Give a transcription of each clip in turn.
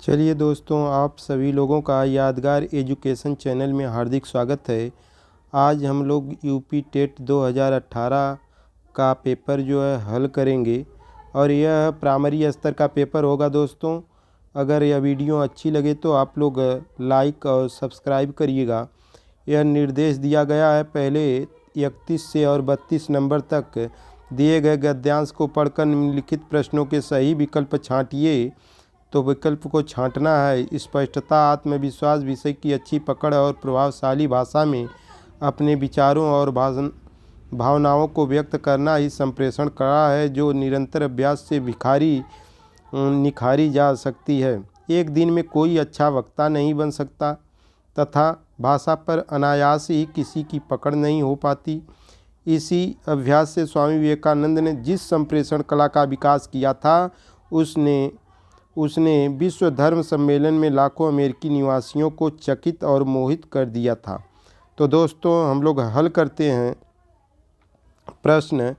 चलिए दोस्तों, आप सभी लोगों का यादगार एजुकेशन चैनल में हार्दिक स्वागत है। आज हम लोग यूपी टेट 2018 का पेपर जो है हल करेंगे और यह प्राइमरी स्तर का पेपर होगा दोस्तों। अगर यह वीडियो अच्छी लगे तो आप लोग लाइक और सब्सक्राइब करिएगा। यह निर्देश दिया गया है, पहले 31 से और 32 नंबर तक दिए गए गद्यांश को पढ़कर निम्नलिखित प्रश्नों के सही विकल्प छांटिए। तो विकल्प को छांटना है। स्पष्टता, आत्मविश्वास, विषय की अच्छी पकड़ और प्रभावशाली भाषा में अपने विचारों और भावनाओं को व्यक्त करना ही संप्रेषण कला है, जो निरंतर अभ्यास से निखारी जा सकती है। एक दिन में कोई अच्छा वक्ता नहीं बन सकता तथा भाषा पर अनायास ही किसी की पकड़ नहीं हो पाती। इसी अभ्यास से स्वामी विवेकानंद ने जिस संप्रेषण कला का विकास किया था, उसने विश्व धर्म सम्मेलन में लाखों अमेरिकी निवासियों को चकित और मोहित कर दिया था। तो दोस्तों, हम लोग हल करते हैं प्रश्न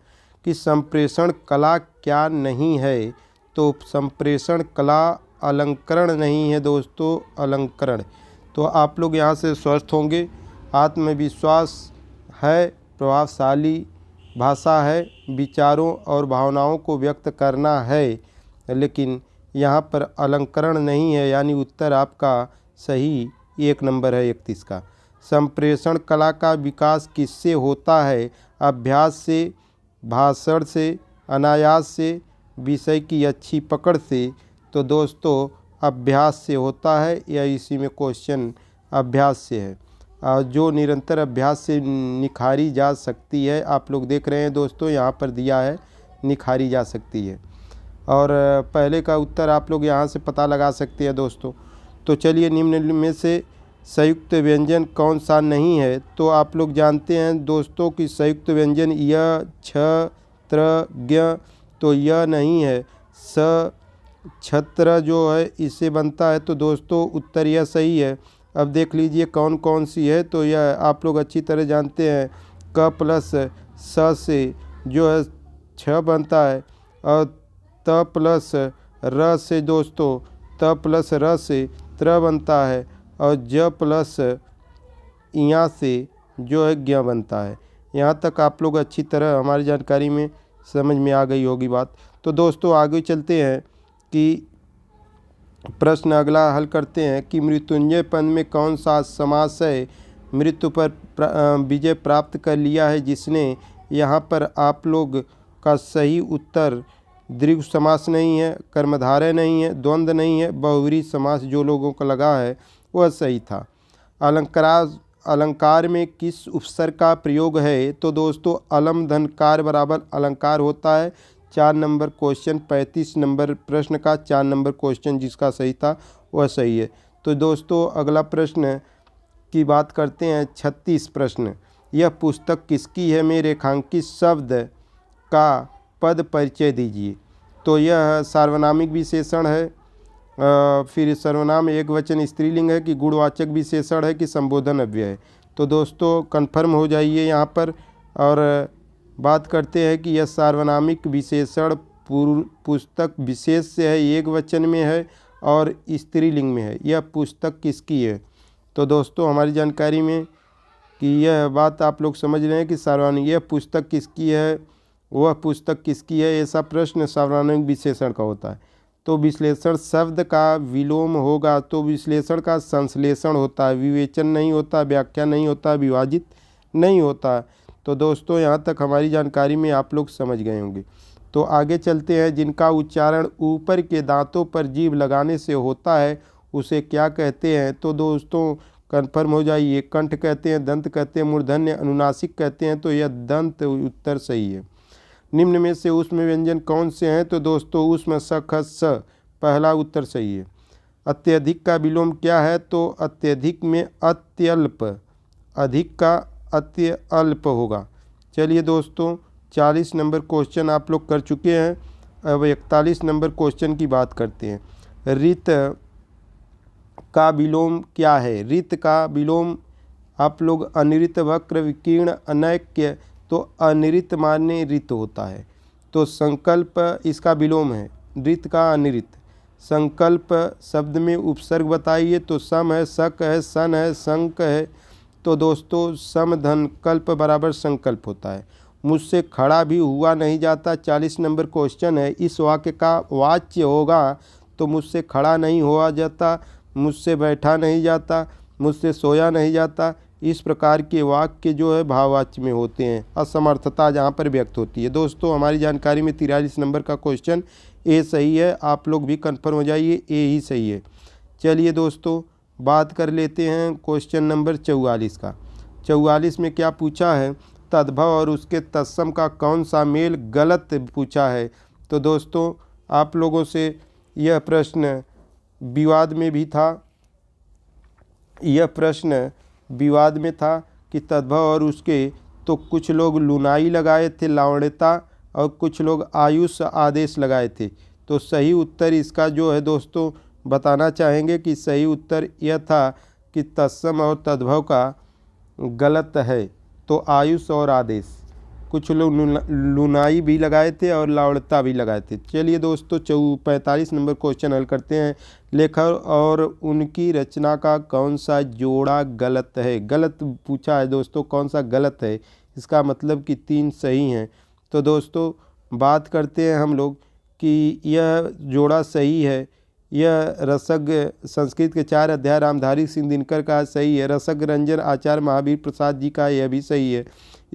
कि संप्रेषण कला क्या नहीं है। तो संप्रेषण कला अलंकरण नहीं है दोस्तों, अलंकरण। तो आप लोग यहाँ से स्वस्थ होंगे। आत्मविश्वास है, प्रभावशाली भाषा है, विचारों और भावनाओं को व्यक्त करना है, लेकिन यहाँ पर अलंकरण नहीं है, यानी उत्तर आपका सही 1 नंबर है 31 का। संप्रेषण कला का विकास किससे होता है? अभ्यास से, भाषण से, अनायास से, विषय की अच्छी पकड़ से। तो दोस्तों, अभ्यास से होता है, या इसी में क्वेश्चन अभ्यास से है, जो निरंतर अभ्यास से निखारी जा सकती है। आप लोग देख रहे हैं दोस्तों, यहाँ पर दिया है निखारी जा सकती है, और पहले का उत्तर आप लोग यहाँ से पता लगा सकते हैं दोस्तों। तो चलिए, निम्न में से संयुक्त व्यंजन कौन सा नहीं है? तो आप लोग जानते हैं दोस्तों कि संयुक्त व्यंजन य, छ, त्र, ज्ञ। तो यह नहीं है, स, छत्र जो है इससे बनता है। तो दोस्तों, उत्तर यह सही है। अब देख लीजिए कौन कौन सी है। तो यह आप लोग अच्छी तरह जानते हैं, क प्लस स से जो है छ बनता है, और त प्लस र से दोस्तों, त प्लस र से त्र बनता है, और ज प्लस इया से जो है ज्ञ बनता है। यहाँ तक आप लोग अच्छी तरह हमारी जानकारी में समझ में आ गई होगी बात। तो दोस्तों, आगे चलते हैं कि प्रश्न अगला हल करते हैं कि मृत्युंजय पद में कौन सा समास है मृत्यु पर विजय प्राप्त कर लिया है जिसने? यहाँ पर आप लोग का सही उत्तर दीर्घ समास नहीं है, कर्मधारय नहीं है, द्वंद्व नहीं है, बहुव्रीहि समास जो लोगों को लगा है वह सही था। अलंकार में किस उपसर्ग का प्रयोग है? तो दोस्तों, अलम धनकार बराबर अलंकार होता है। 4 नंबर क्वेश्चन, 35 नंबर प्रश्न का 4 नंबर क्वेश्चन जिसका सही था वह सही है। तो दोस्तों, अगला प्रश्न की बात करते हैं। 36 प्रश्न, यह पुस्तक किसकी है में रेखांकित शब्द का पद परिचय दीजिए। तो यह सार्वनामिक विशेषण है, फिर सर्वनाम एक वचन स्त्रीलिंग है, कि गुणवाचक विशेषण है, कि संबोधन अव्यय है। तो दोस्तों, कन्फर्म हो जाइए यहाँ पर, और बात करते हैं कि यह सार्वनामिक विशेषण पुस्तक विशेष से है, एक वचन में है और स्त्रीलिंग में है। यह पुस्तक किसकी है? तो दोस्तों, हमारी जानकारी में कि यह बात आप लोग समझ रहे हैं कि सार्वनामिक, यह पुस्तक किसकी है, वह पुस्तक किसकी है, ऐसा प्रश्न सार्वनामिक विशेषण का होता है। तो विश्लेषण शब्द का विलोम होगा, तो विश्लेषण का संश्लेषण होता है, विवेचन नहीं होता, व्याख्या नहीं होता, विभाजित नहीं होता। तो दोस्तों, यहाँ तक हमारी जानकारी में आप लोग समझ गए होंगे। तो आगे चलते हैं। जिनका उच्चारण ऊपर के दांतों पर जीभ लगाने से होता है उसे क्या कहते हैं? तो दोस्तों, कन्फर्म हो जाइए, कंठ कहते हैं, दंत कहते हैं, मूर्धन्य, अनुनासिक कहते हैं। तो यह दंत उत्तर सही है। निम्न में से ऊष्म व्यंजन कौन से हैं? तो दोस्तों, ऊष्म, स, ख, स, पहला उत्तर सही है। अत्यधिक का विलोम क्या है? तो अत्यधिक में अत्यल्प, अधिक का अत्य अल्प होगा। चलिए दोस्तों, 40 नंबर क्वेश्चन आप लोग कर चुके हैं। अब 41 नंबर क्वेश्चन की बात करते हैं। रित का विलोम क्या है? रित का विलोम आप लोग अनिरित, वक्र, विकीर्ण, अनैक्य। तो अनिरित माने रित होता है। तो संकल्प इसका विलोम है, रित का अनिरित। संकल्प शब्द में उपसर्ग बताइए। तो सम है, शक है, सन है, संक है। तो दोस्तों सम धन कल्प बराबर संकल्प होता है। मुझसे खड़ा भी हुआ नहीं जाता 40 नंबर क्वेश्चन है। इस वाक्य का वाच्य होगा तो मुझसे खड़ा नहीं हुआ जाता, मुझसे बैठा नहीं जाता, मुझसे सोया नहीं जाता। इस प्रकार के वाक्य जो है भाववाच्य में होते हैं। असमर्थता जहाँ पर व्यक्त होती है। दोस्तों हमारी जानकारी में 43 नंबर का क्वेश्चन ए सही है। आप लोग भी कन्फर्म हो जाइए, ए ही सही है। चलिए दोस्तों बात कर लेते हैं क्वेश्चन नंबर 44 का। 44 में क्या पूछा है, तद्भव और उसके तत्सम का कौन सा मेल गलत पूछा है। तो दोस्तों आप लोगों से यह प्रश्न विवाद में भी था, यह प्रश्न विवाद में था कि तद्भव और उसके, तो कुछ लोग लुनाई लगाए थे लावण्यता और कुछ लोग आयुष आदेश लगाए थे। तो सही उत्तर इसका जो है दोस्तों बताना चाहेंगे कि सही उत्तर यह था कि तत्सम और तद्भव का गलत है। तो आयुष और आदेश, कुछ लोग लुनाई भी लगाए थे और लावण्यता भी लगाए थे। चलिए दोस्तों 45 नंबर क्वेश्चन हल करते हैं। लेखक और उनकी रचना का कौन सा जोड़ा गलत है। गलत पूछा है दोस्तों, कौन सा गलत है, इसका मतलब कि 3 सही हैं। तो दोस्तों बात करते हैं हम लोग कि यह जोड़ा सही है। यह रसग संस्कृत के 4 अध्याय रामधारी सिंह दिनकर का सही है। रसग रंजन आचार्य महावीर प्रसाद जी का यह भी सही है।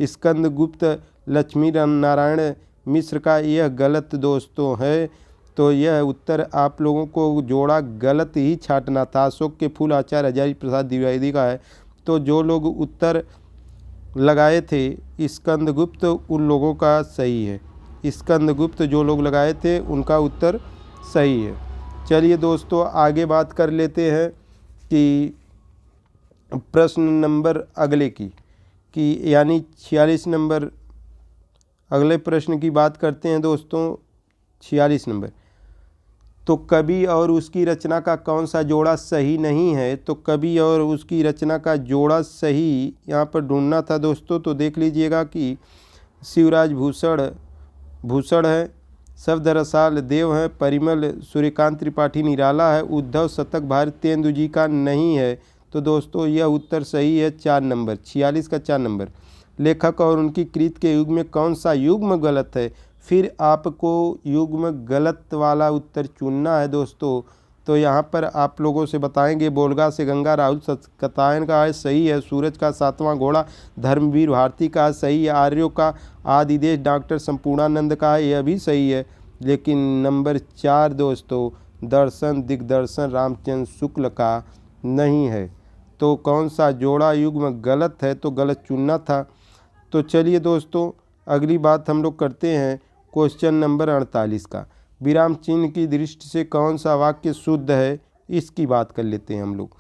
स्कंद गुप्त लक्ष्मी नारायण मिश्र का यह गलत दोस्तों है। तो यह उत्तर आप लोगों को जोड़ा गलत ही छांटना था। अशोक के फूल आचार्य हजारी प्रसाद द्विवेदी का है। तो जो लोग उत्तर लगाए थे स्कंदगुप्त, उन लोगों का सही है। स्कंदगुप्त जो लोग लगाए थे उनका उत्तर सही है। चलिए दोस्तों आगे बात कर लेते हैं कि प्रश्न नंबर अगले की कि यानी 46 नंबर अगले प्रश्न की बात करते हैं दोस्तों। 46 नंबर, तो कवि और उसकी रचना का कौन सा जोड़ा सही नहीं है। तो कवि और उसकी रचना का जोड़ा सही यहाँ पर ढूंढना था दोस्तों। तो देख लीजिएगा कि शिवराज भूषण है, शब्द रसाल देव है, परिमल सूर्यकांत त्रिपाठी निराला है, उद्धव शतक भारतेंदु जी का नहीं है। तो दोस्तों यह उत्तर सही है 4 नंबर, 46 का 4 नंबर। लेखक और उनकी कृत के युग में कौन सा युग्म गलत है। फिर आपको युग्म गलत वाला उत्तर चुनना है दोस्तों। तो यहाँ पर आप लोगों से बताएंगे बोलगा से गंगा राहुल सत्कतायन का है सही है। सूरज का 7वां घोड़ा धर्मवीर भारती का सही है। आर्यों का आदिदेश डॉक्टर संपूर्णानंद का है, यह भी सही है। लेकिन नंबर 4 दोस्तों दर्शन दिग्दर्शन रामचंद्र शुक्ल का नहीं है। तो कौन सा जोड़ा युग्म गलत है, तो गलत चुनना था। तो चलिए दोस्तों अगली बात हम लोग करते हैं क्वेश्चन नंबर 48 का। विराम चिन्ह की दृष्टि से कौन सा वाक्य शुद्ध है, इसकी बात कर लेते हैं हम लोग।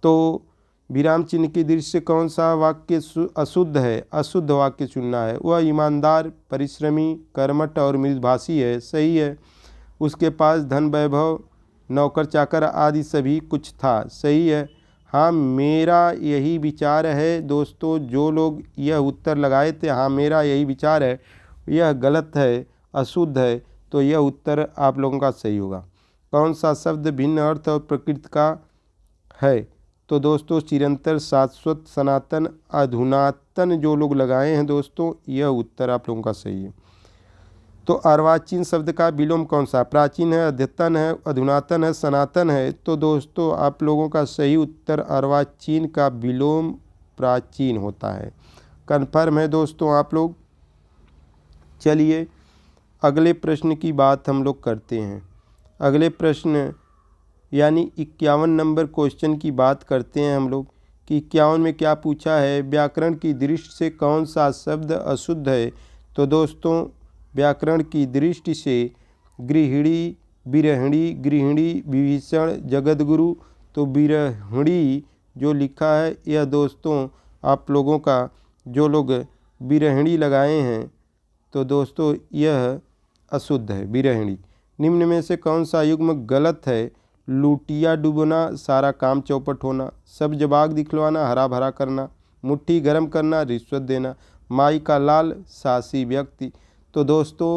तो विराम चिन्ह की दृष्टि से कौन सा वाक्य अशुद्ध है, अशुद्ध वाक्य चुनना है। वह ईमानदार, परिश्रमी, कर्मठ और मृदुभाषी है, सही है। उसके पास धन वैभव नौकर चाकर आदि सभी कुछ था, सही है। हाँ मेरा यही विचार है दोस्तों, जो लोग यह उत्तर लगाए थे हाँ मेरा यही विचार है, यह गलत है, अशुद्ध है। तो यह उत्तर आप लोगों का सही होगा। कौन सा शब्द भिन्न अर्थ और प्रकृति का है। तो दोस्तों चिरंतर, शाश्वत, सनातन, अधुनातन जो लोग लगाए हैं दोस्तों, यह उत्तर आप लोगों का सही है। तो अर्वाचीन शब्द का विलोम कौन सा, प्राचीन है, अद्यतन है, अधुनातन है, सनातन है। तो दोस्तों आप लोगों का सही उत्तर अर्वाचीन का विलोम प्राचीन होता है। कन्फर्म है दोस्तों आप लोग। चलिए अगले प्रश्न की बात हम लोग करते हैं। अगले प्रश्न यानी 51 नंबर क्वेश्चन की बात करते हैं हम लोग कि 51 में क्या पूछा है, व्याकरण की दृष्टि से कौन सा शब्द अशुद्ध है। तो दोस्तों व्याकरण की दृष्टि से गृहिणी, विरहिणी, गृहिणी, विभीषण, जगतगुरु। तो विरहिणी जो लिखा है यह दोस्तों आप लोगों का, जो लोग विरहिणी लगाए हैं तो दोस्तों यह अशुद्ध है, विरहिणी। निम्न में से कौन सा युग्म गलत है। लूटिया डूबना, सारा काम चौपट होना, सब जवाब दिखलवाना, हरा भरा करना, मुट्ठी गर्म करना, रिश्वत देना, माई का लाल, सासी व्यक्ति। तो दोस्तों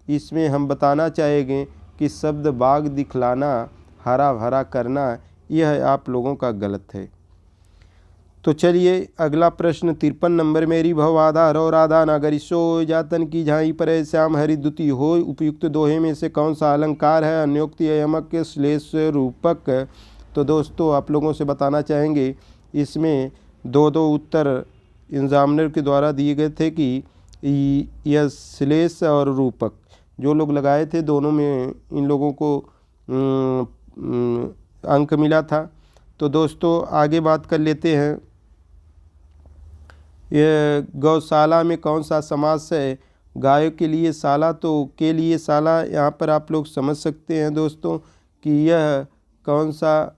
इसमें हम बताना चाहेंगे कि शब्द बाग दिखलाना, हरा भरा करना, यह आप लोगों का गलत है। तो चलिए अगला प्रश्न 53 नंबर मेरी भव आधा हरो राधा नागरिशो जातन की झाई पर श्याम हरि दुति हो, उपयुक्त दोहे में से कौन सा अलंकार है? अन्योक्ति यमक श्लेष रूपक। तो दोस्तों आप लोगों से बताना चाहेंगे, इसमें दो दो उत्तर एग्जामिनर के द्वारा दिए गए थे कि यह श्लेष और रूपक जो लोग लगाए थे, दोनों में इन लोगों को अंक मिला था। तो दोस्तों आगे बात कर लेते हैं, यह गौशाला में कौन सा समास है? गायों के लिए शाला, तो के लिए शाला यहाँ पर आप लोग समझ सकते हैं दोस्तों कि यह कौन सा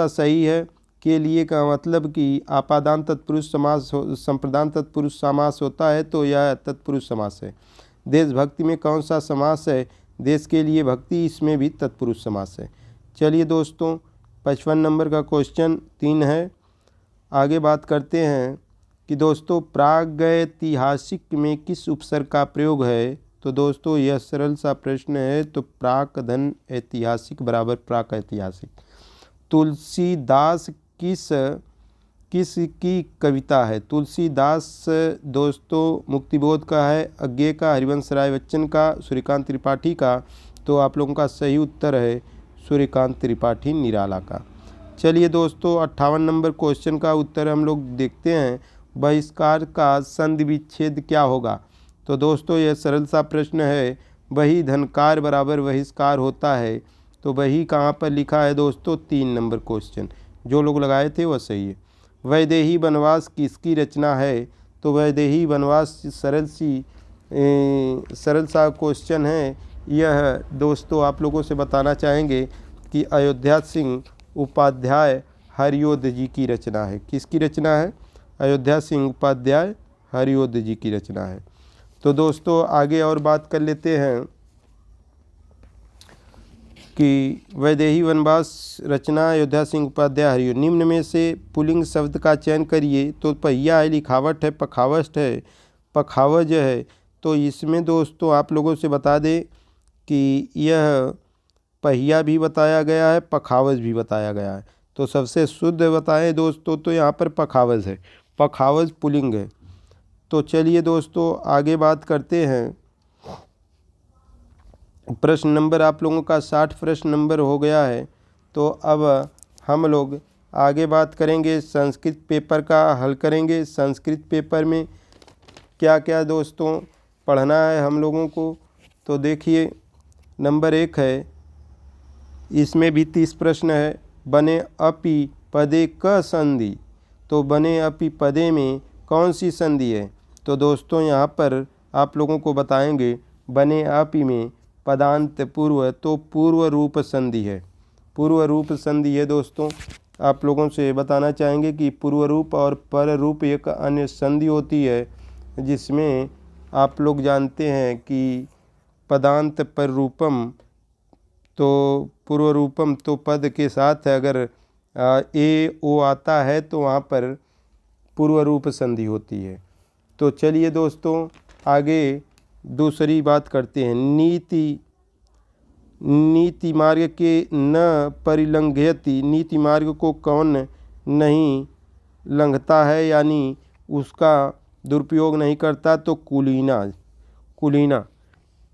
सही है। के लिए का मतलब कि आपादान तत्पुरुष समास संप्रदान तत्पुरुष समास होता है, तो यह तत्पुरुष समास है। देशभक्ति में कौन सा समास है? देश के लिए भक्ति, इसमें भी तत्पुरुष समास है। चलिए दोस्तों 55 नंबर का क्वेश्चन 3 है। आगे बात करते हैं कि दोस्तों प्रागैतिहासिक में किस उपसर्ग का प्रयोग है? तो दोस्तों यह सरल सा प्रश्न है, तो प्राक धन ऐतिहासिक बराबर प्राक ऐतिहासिक। तुलसीदास किस की कविता है? तुलसीदास दोस्तों मुक्तिबोध का है, अज्ञे का, हरिवंश राय बच्चन का, सूर्यकांत त्रिपाठी का। तो आप लोगों का सही उत्तर है सूर्यकांत त्रिपाठी निराला का। चलिए दोस्तों 58 नंबर क्वेश्चन का उत्तर हम लोग देखते हैं, बहिष्कार का संधि विच्छेद क्या होगा? तो दोस्तों यह सरल सा प्रश्न है, वही धनकार बराबर बहिष्कार होता है। तो वही कहाँ पर लिखा है दोस्तों? 3 नंबर क्वेश्चन जो लोग लगाए थे वह सही है। वैदेही वनवास किसकी रचना है? तो वैदेही वनवास सरल सा क्वेश्चन है। यह दोस्तों आप लोगों से बताना चाहेंगे कि अयोध्या सिंह उपाध्याय हरिओध जी की रचना है। किसकी रचना है? अयोध्या सिंह उपाध्याय हरिओध जी की रचना है। तो दोस्तों आगे और बात कर लेते हैं कि वैदेही वनवास रचना अयोध्या सिंह उपाध्याय हरिओध। निम्न में से पुल्लिंग शब्द का चयन करिए। तो पहिया है, लिखावट है, पखावज है, पखावज है। तो इसमें दोस्तों आप लोगों से बता दें कि यह पहिया भी बताया गया है, पखावज भी बताया गया है। तो सबसे शुद्ध बताएं दोस्तों तो यहाँ पर पखावज है, पखावज पुल्लिंग है। तो चलिए दोस्तों आगे बात करते हैं। प्रश्न नंबर आप लोगों का 60 प्रश्न नंबर हो गया है। तो अब हम लोग आगे बात करेंगे, संस्कृत पेपर का हल करेंगे। संस्कृत पेपर में क्या क्या दोस्तों पढ़ना है हम लोगों को? तो देखिए नंबर 1 है, इसमें भी 30 प्रश्न है। बने अपि पदे क संधि। तो बने अपि पदे में कौन सी संधि है? तो दोस्तों यहाँ पर आप लोगों को बताएंगे, बने अपि में पदांत पूर्व, तो पूर्व रूप संधि है, पूर्व रूप संधि है। दोस्तों आप लोगों से बताना चाहेंगे कि पूर्व रूप और पर रूप एक अन्य संधि होती है, जिसमें आप लोग जानते हैं कि पदांत पर रूपम, तो पूर्व रूपम तो पद के साथ है, अगर ए ओ आता है तो वहाँ पर पूर्व रूप संधि होती है। तो चलिए दोस्तों आगे दूसरी बात करते हैं। नीति मार्ग के न परिलंघयति। नीति मार्ग को कौन नहीं लंघता है, यानी उसका दुरुपयोग नहीं करता? तो कुलीना।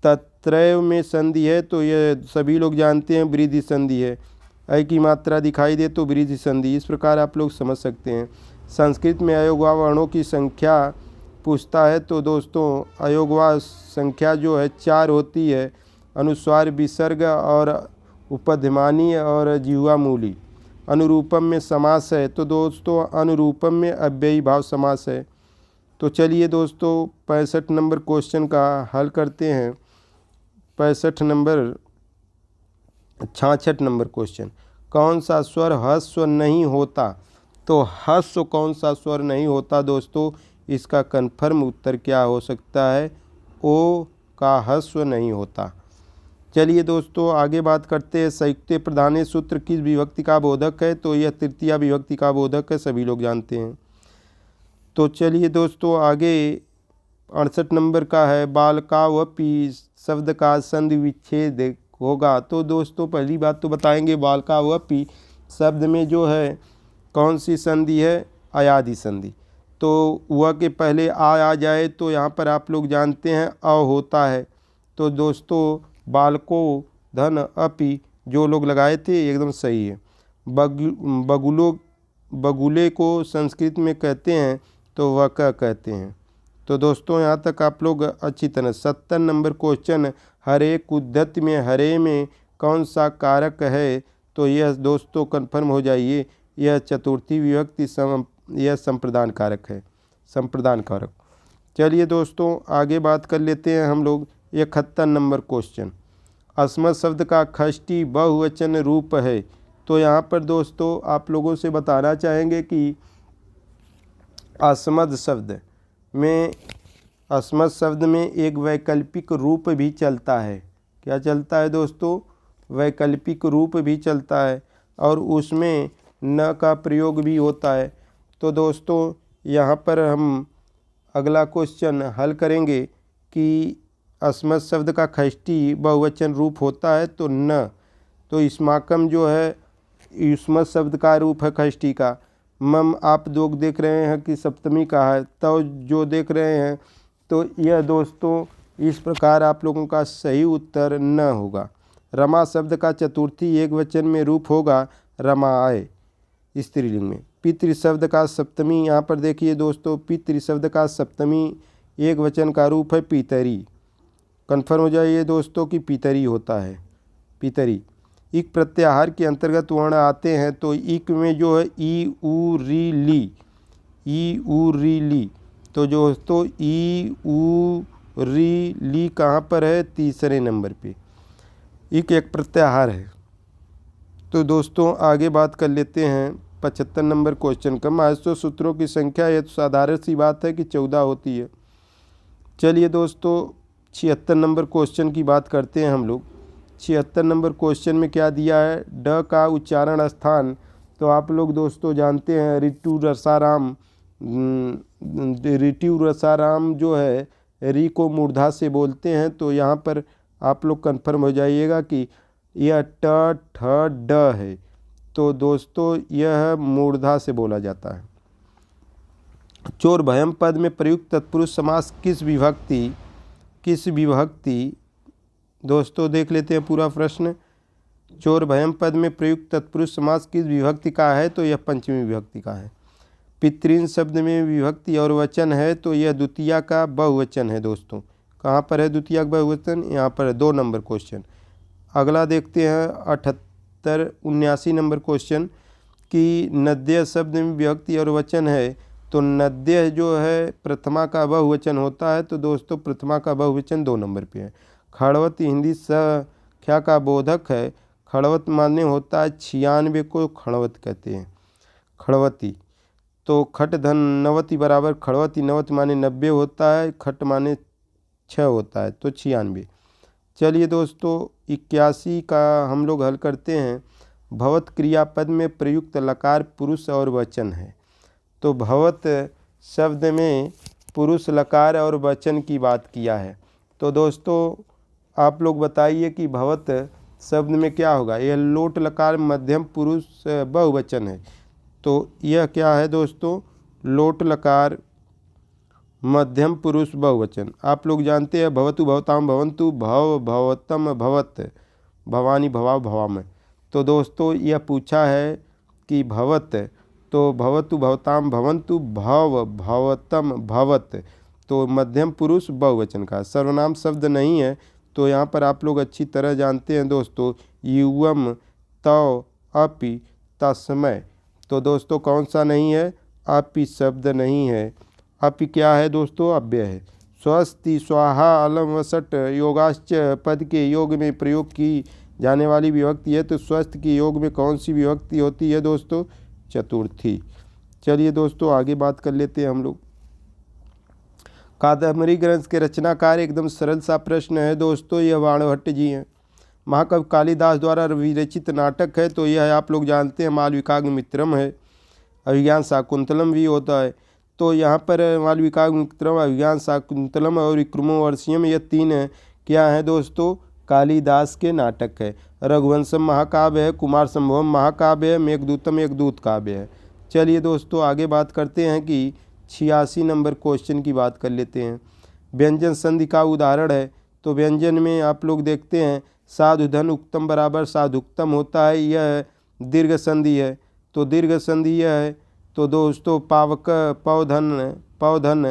तत्रैव में संधि है, तो यह सभी लोग जानते हैं वृद्धि संधि है। ऐ की मात्रा दिखाई दे तो वृद्धि संधि। इस प्रकार आप लोग समझ सकते हैं। संस्कृत में अयोगवा वर्णों की संख्या पूछता है, तो दोस्तों अयोगवा संख्या जो है 4 होती है। अनुस्वार, विसर्ग और उपधिमानी और जिह्वामूली। अनुरूपम में समास है, तो दोस्तों अनुरूपम में अव्ययी भाव समास है। तो चलिए दोस्तों 65 नंबर क्वेश्चन का हल करते हैं। 65 नंबर क्वेश्चन, कौन सा स्वर ह्रस्व नहीं होता? तो ह्रस्व कौन सा स्वर नहीं होता दोस्तों? इसका कन्फर्म उत्तर क्या हो सकता है? ओ का ह्रस्व नहीं होता। चलिए दोस्तों आगे बात करते हैं। संयुक्त प्रधान सूत्र किस विभक्ति का बोधक है? तो यह तृतीया विभक्ति का बोधक है, सभी लोग जानते हैं। तो चलिए दोस्तों आगे 68 नंबर का है बालकावपि शब्द का संधि विच्छेद होगा। तो दोस्तों पहली बात तो बताएंगे बालकावपि शब्द में जो है कौन सी संधि है, अयादि संधि। तो वह के पहले आ जाए तो यहाँ पर आप लोग जानते हैं अ होता है। तो दोस्तों बालको धन अपि जो लोग लगाए थे एकदम सही है। बगुले को संस्कृत में कहते हैं तो वका कहते हैं। तो दोस्तों यहाँ तक आप लोग अच्छी तरह 70 नंबर क्वेश्चन हरे उद्धति में हरे में कौन सा कारक है। तो यह दोस्तों कन्फर्म हो जाइए, यह चतुर्थी विभक्ति यह संप्रदान कारक है, संप्रदान कारक। चलिए दोस्तों आगे बात कर लेते हैं हम लोग 71 नंबर क्वेश्चन। अस्मत् शब्द का षष्ठी बहुवचन रूप है। तो यहाँ पर दोस्तों आप लोगों से बताना चाहेंगे कि अस्मत् शब्द में एक वैकल्पिक रूप भी चलता है। क्या चलता है दोस्तों, वैकल्पिक रूप भी चलता है और उसमें न का प्रयोग भी होता है। तो दोस्तों यहाँ पर हम अगला क्वेश्चन हल करेंगे कि अस्मत् शब्द का षष्ठी बहुवचन रूप होता है तो न। तो इस्माकम जो है युष्मत् शब्द का रूप है षष्ठी का। मम आप लोग देख रहे हैं कि सप्तमी का है, तो जो देख रहे हैं तो यह दोस्तों इस प्रकार आप लोगों का सही उत्तर न होगा। रमा शब्द का चतुर्थी एक वचन में रूप होगा रमाए स्त्रीलिंग में। पितृ शब्द का सप्तमी, यहाँ पर देखिए दोस्तों पितृ शब्द का सप्तमी एक वचन का रूप है पितरी। कन्फर्म हो जाइए दोस्तों कि पितरी होता है, पितरी। इक प्रत्याहार के अंतर्गत वर्ण आते हैं। तो इक में जो है ई उ री ली, ई उ री ली। तो दोस्तों ई उ री ली कहाँ पर है, तीसरे नंबर पे। इक एक प्रत्याहार है। तो दोस्तों आगे बात कर लेते हैं 75 नंबर क्वेश्चन का। मास्टर सूत्रों की संख्या यह तो साधारण सी बात है कि 14 होती है। चलिए दोस्तों 76 नंबर क्वेश्चन की बात करते हैं हम लोग। 76 नंबर क्वेश्चन में क्या दिया है, ड का उच्चारण स्थान। तो आप लोग दोस्तों जानते हैं ऋतु रसाराम, ऋतु रसाराम जो है री को मूर्धा से बोलते हैं। तो यहाँ पर आप लोग कन्फर्म हो जाइएगा कि यह ट ठ ड है। तो दोस्तों यह मूर्धा से बोला जाता है। चोर भयम पद में प्रयुक्त तत्पुरुष समास किस विभक्ति दोस्तों देख लेते हैं पूरा प्रश्न। चोर भयम पद में प्रयुक्त तत्पुरुष समास किस विभक्ति का है। तो यह पंचमी विभक्ति का है। पितृन शब्द में विभक्ति और वचन है। तो यह द्वितीया का बहुवचन है दोस्तों। कहाँ पर है द्वितीया का बहुवचन, यहाँ पर है 2 नंबर क्वेश्चन। अगला देखते हैं 78-79 नंबर क्वेश्चन कि नद्य शब्द में विभक्ति और वचन है। तो नद्य जो है प्रथमा का बहुवचन होता है। तो दोस्तों प्रथमा का बहुवचन 2 नंबर पे है। खड़वत हिंदी संख्या का बोधक है। खड़वत माने होता है 96 को खड़वत कहते हैं, खड़वती। तो खट धन नवति बराबर खड़वती, नवति माने 90 होता है, खट माने 6 होता है तो 96। चलिए दोस्तों 81 का हम लोग हल करते हैं। भवत क्रियापद में प्रयुक्त लकार पुरुष और वचन है। तो भवत शब्द में पुरुष लकार और वचन की बात किया है। तो दोस्तों आप लोग बताइए कि भवत शब्द में क्या होगा। यह लोट लकार मध्यम पुरुष बहुवचन है। तो यह क्या है दोस्तों, लोट लकार मध्यम पुरुष बहुवचन। आप लोग जानते हैं भवतु भवताम भवन्तु, भव भवतम भवत, भवानी भवा भवाम। तो दोस्तों यह पूछा है कि भवत, तो भवतु भवताम भवन्तु, भव भवतम भवत। तो मध्यम पुरुष बहुवचन का सर्वनाम शब्द नहीं है। तो यहाँ पर आप लोग अच्छी तरह जानते हैं दोस्तों युवम तव अपि तस्मय। तो दोस्तों कौन सा नहीं है, अपि शब्द नहीं है। अपि क्या है दोस्तों, अव्यय है। स्वस्ति स्वाहा अलम वसट योगाश्च पद के योग में प्रयोग की जाने वाली विभक्ति है। तो स्वस्थ के योग में कौन सी विभक्ति होती है दोस्तों, चतुर्थी। चलिए दोस्तों आगे बात कर लेते हैं हम लोग। कादम्बरी ग्रंथ के रचनाकार एकदम सरल सा प्रश्न है दोस्तों, यह बाणभट्ट जी हैं। महाकवि कालिदास द्वारा विरचित नाटक है। तो यह आप लोग जानते हैं मालविकाग्नि मित्रम है। अभिज्ञान शाकुंतलम भी होता है। तो यहाँ पर मालविकाग्निमित्रम, अभिज्ञान शाकुंतलम और विक्रमोर्वशीयम, ये 3 क्या है दोस्तों, कालिदास के नाटक है। रघुवंशम महाकाव्य है, कुमार संभवम महाकाव्य है, मेघदूतम एक दूत काव्य है। चलिए दोस्तों आगे बात करते हैं कि 86 नंबर क्वेश्चन की बात कर लेते हैं। व्यंजन संधि का उदाहरण है। तो व्यंजन में आप लोग देखते हैं साधुधन उक्तम बराबर साधुक्तम होता है, यह दीर्घ संधि है। तो दीर्घ संधि यह है। तो दोस्तों पावक पवधन पवधन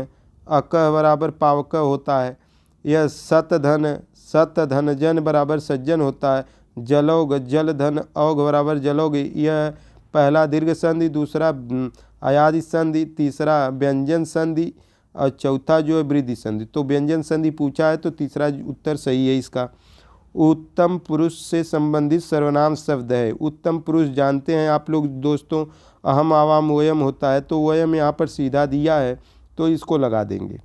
अक बराबर पावक होता है। यह सतधन जन बराबर सज्जन होता है। जलौघ जलधन औघ बराबर जलौघ, यह पहला दीर्घ संधि, दूसरा अयादि संधि, तीसरा व्यंजन संधि और चौथा जो है वृद्धि संधि। तो व्यंजन संधि पूछा है तो तीसरा उत्तर सही है इसका। उत्तम पुरुष से संबंधित सर्वनाम शब्द है। उत्तम पुरुष जानते हैं आप लोग दोस्तों, अहम आवाम वयम होता है, तो वयम यहाँ पर सीधा दिया है तो इसको लगा देंगे।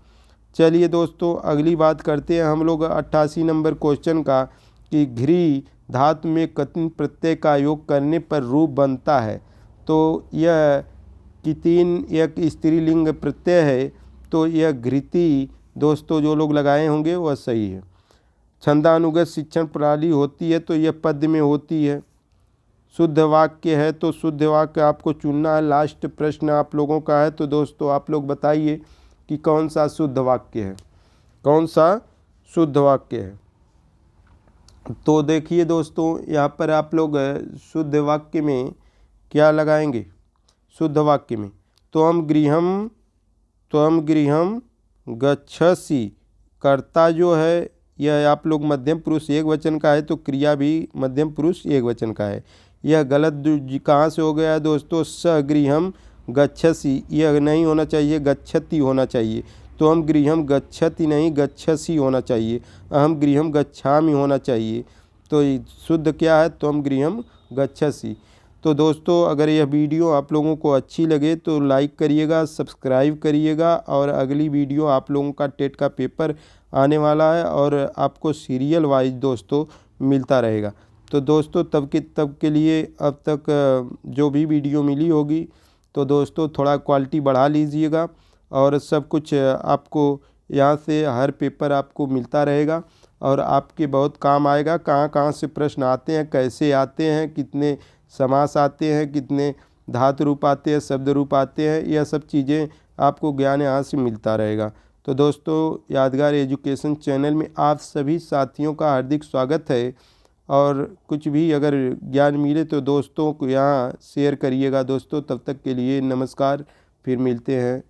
चलिए दोस्तों अगली बात करते हैं हम लोग 88 नंबर क्वेश्चन का, कि घ्री धातु में कतिन प्रत्यय का योग करने पर रूप बनता है। तो यह कितिन एक स्त्रीलिंग प्रत्यय है, तो यह घृति दोस्तों जो लोग लगाए होंगे वह सही है। छंदानुगत शिक्षण प्रणाली होती है, तो यह पद्य में होती है। शुद्ध वाक्य है, तो शुद्ध वाक्य आपको चुनना है। लास्ट प्रश्न आप लोगों का है, तो दोस्तों आप लोग बताइए कि कौन सा शुद्ध वाक्य है, कौन सा शुद्ध वाक्य है। तो देखिए दोस्तों यहाँ पर आप लोग शुद्ध वाक्य में क्या लगाएंगे। शुद्ध वाक्य में तो हम गृहम गच्छसि, कर्ता जो है यह आप लोग मध्यम पुरुष एक वचन का है, तो क्रिया भी मध्यम पुरुष एक वचन का है। यह गलत कहाँ से हो गया है दोस्तों, स गृहम गच्छसि, यह नहीं होना चाहिए, गच्छति होना चाहिए। तो हम गृहम गच्छति नहीं गच्छसि होना चाहिए, अहम गृहम गच्छामि होना चाहिए। तो शुद्ध क्या है, तो हम गृहम गच्छसि। तो दोस्तों अगर यह वीडियो आप लोगों को अच्छी लगे तो लाइक करिएगा, सब्सक्राइब करिएगा, और अगली वीडियो आप लोगों का टेट का पेपर आने वाला है और आपको सीरियल वाइज दोस्तों मिलता रहेगा। तो दोस्तों तब के लिए अब तक जो भी वीडियो मिली होगी तो दोस्तों थोड़ा क्वालिटी बढ़ा लीजिएगा, और सब कुछ आपको यहाँ से हर पेपर आपको मिलता रहेगा और आपके बहुत काम आएगा। कहाँ कहाँ से प्रश्न आते हैं, कैसे आते हैं, कितने समास आते हैं, कितने धातु रूप आते हैं, शब्द रूप आते हैं, यह सब चीज़ें आपको ज्ञान यहाँ से मिलता रहेगा। तो दोस्तों यादगार एजुकेशन चैनल में आप सभी साथियों का हार्दिक स्वागत है, और कुछ भी अगर ज्ञान मिले तो दोस्तों को यहाँ शेयर करिएगा दोस्तों। तब तक के लिए नमस्कार, फिर मिलते हैं।